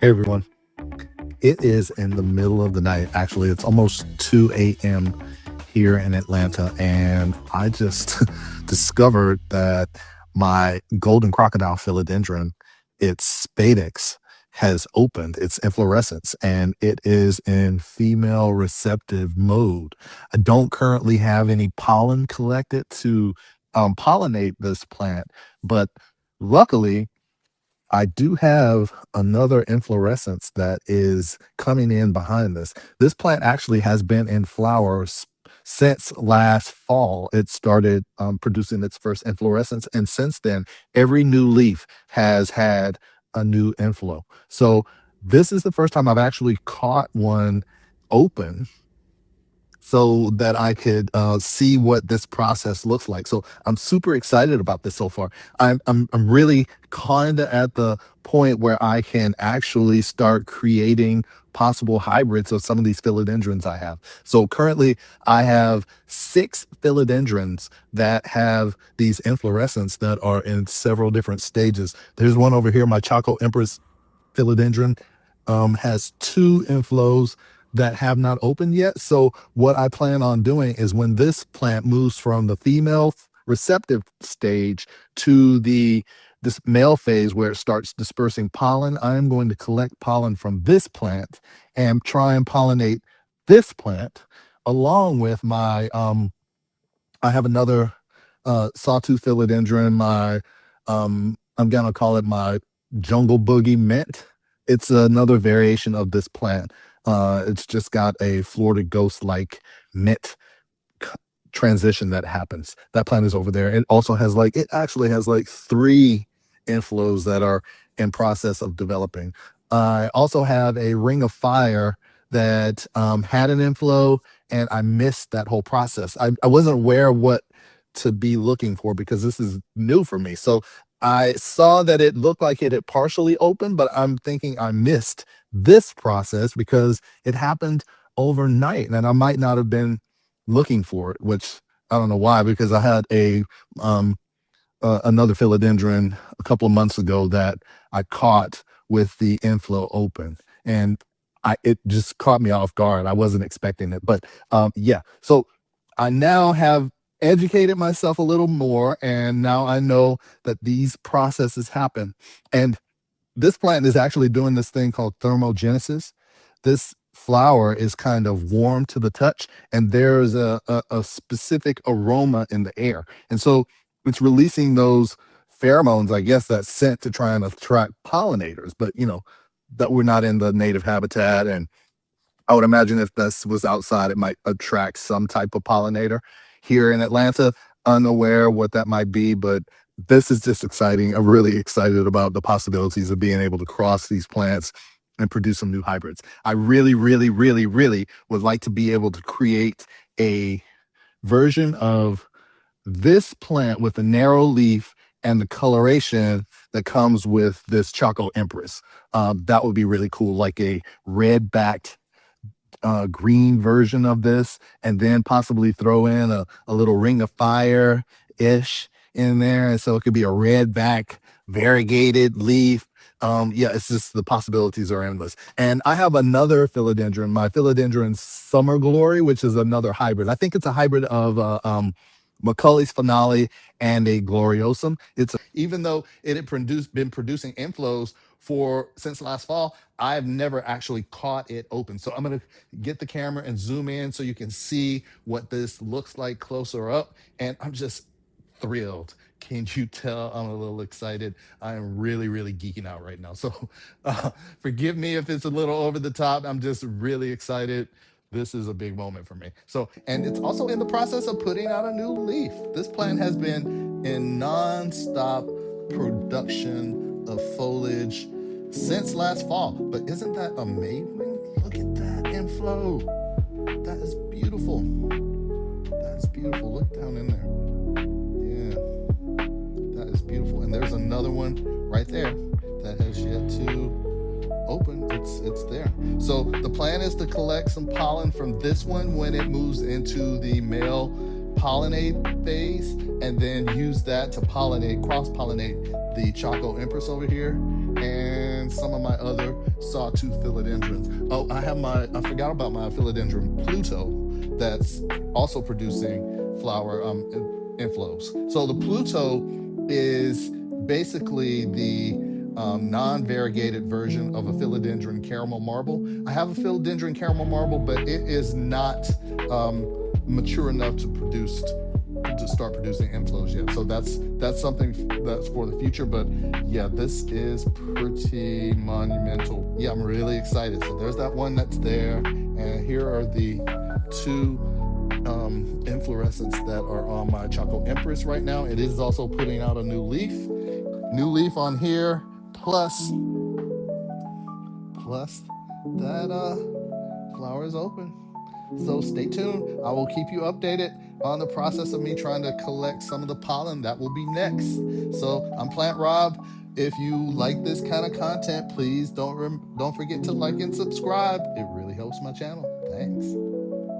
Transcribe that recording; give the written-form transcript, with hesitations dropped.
Hey everyone, it is in the middle of the night. Actually, it's almost 2 a.m. here in Atlanta, and I just discovered that my golden crocodile philodendron, its spadix, has opened its inflorescence and it is in female receptive mode. I don't currently have any pollen collected to pollinate this plant, but luckily, I do have another inflorescence that is coming in behind this. This plant actually has been in flowers since last fall. It started producing its first inflorescence, and since then, every new leaf has had a new inflow. So, this is the first time I've actually caught one open so that I could see what this process looks like. So I'm super excited about this so far. I'm really kind of at the point where I can actually start creating possible hybrids of some of these philodendrons I have. So currently I have 6 philodendrons that have these inflorescence that are in several different stages. There's one over here, my Chocolate Empress philodendron has 2 inflows that have not opened yet. So what I plan on doing is when this plant moves from the female receptive stage to this male phase where it starts dispersing pollen, I am going to collect pollen from this plant and try and pollinate this plant along with my I have another sawtooth philodendron, my I'm gonna call it my jungle boogie mint. It's another variation of this plant. It's just got a Florida ghost like mint c- transition that happens. That plant is over there. It actually has like 3 inflows that are in process of developing. I also have a ring of fire that had an inflow and I missed that whole process. I wasn't aware of what to be looking for because this is new for me. So I saw that it looked like it had partially opened, but I'm thinking I missed this process because it happened overnight and I might not have been looking for it, which I don't know why, because I had um, another philodendron a couple of months ago that I caught with the inflow open, and it just caught me off guard. I wasn't expecting it, but yeah. So I now have educated myself a little more, and now I know that these processes happen. And this plant is actually doing this thing called thermogenesis. This flower is kind of warm to the touch, and there's a specific aroma in the air. And so it's releasing those pheromones, I guess, that's sent to try and attract pollinators. But, that we're not in the native habitat. And I would imagine if this was outside, it might attract some type of pollinator. Here in Atlanta, unaware what that might be, but this is just exciting. I'm really excited about the possibilities of being able to cross these plants and produce some new hybrids. I really, really, really, really would like to be able to create a version of this plant with a narrow leaf and the coloration that comes with this Choco Empress. That would be really cool, like a red backed green version of this, and then possibly throw in a little ring of fire ish in there. And so it could be a red back variegated leaf. Yeah, it's just the possibilities are endless. And I have another philodendron, my philodendron Summer Glory, which is another hybrid. I think it's a hybrid of Macaulay's Finale and a Gloriosum. Even though it had been producing inflows for since last fall, I've never actually caught it open. So I'm gonna get the camera and zoom in so you can see what this looks like closer up. And I'm just thrilled. Can you tell I'm a little excited? I am really, really geeking out right now. So forgive me if it's a little over the top. I'm just really excited. This is a big moment for me. So, and it's also in the process of putting out a new leaf. This plant has been in non-stop production of foliage since last fall. But isn't that amazing? Look at that inflow. That is beautiful. That is beautiful. Look down in there. Yeah, that is beautiful. And there's another one right there that has yet to open. It's there. So the plan is to collect some pollen from this one when it moves into the male pollinate phase, and then use that to cross pollinate the Choco Empress over here. And and some of my other sawtooth philodendrons. Oh, I forgot about my philodendron Pluto that's also producing flower inflows. So the Pluto is basically the non-variegated version of a philodendron caramel marble. I have a philodendron caramel marble, but it is not mature enough to start producing inflows yet. So that's something that's for the future. But yeah, this is pretty monumental. Yeah, I'm really excited. So there's that one that's there, and here are the two inflorescence that are on my Chocolate Empress right now. It is also putting out a new leaf on here, plus that flower is open. So stay tuned. I will keep you updated on the process of me trying to collect some of the pollen. That will be next. So I'm Plant Rob. If you like this kind of content, please don't forget to like and subscribe. It really helps my channel. Thanks.